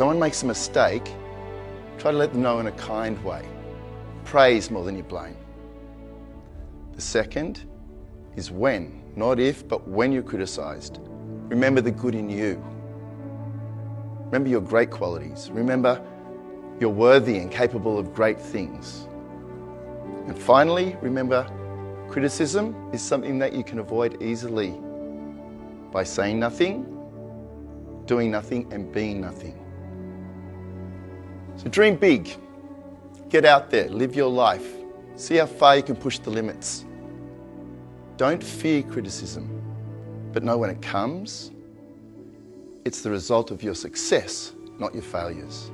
someone makes a mistake, try to let them know in a kind way. Praise more than you blame. The second is when, not if, but when you're criticised. Remember the good in you. Remember your great qualities. Remember you're worthy and capable of great things. And finally, remember criticism is something that you can avoid easily by saying nothing, doing nothing, and being nothing. So dream big. Get out there, live your life. See how far you can push the limits. Don't fear criticism, but know when it comes, it's the result of your success, not your failures.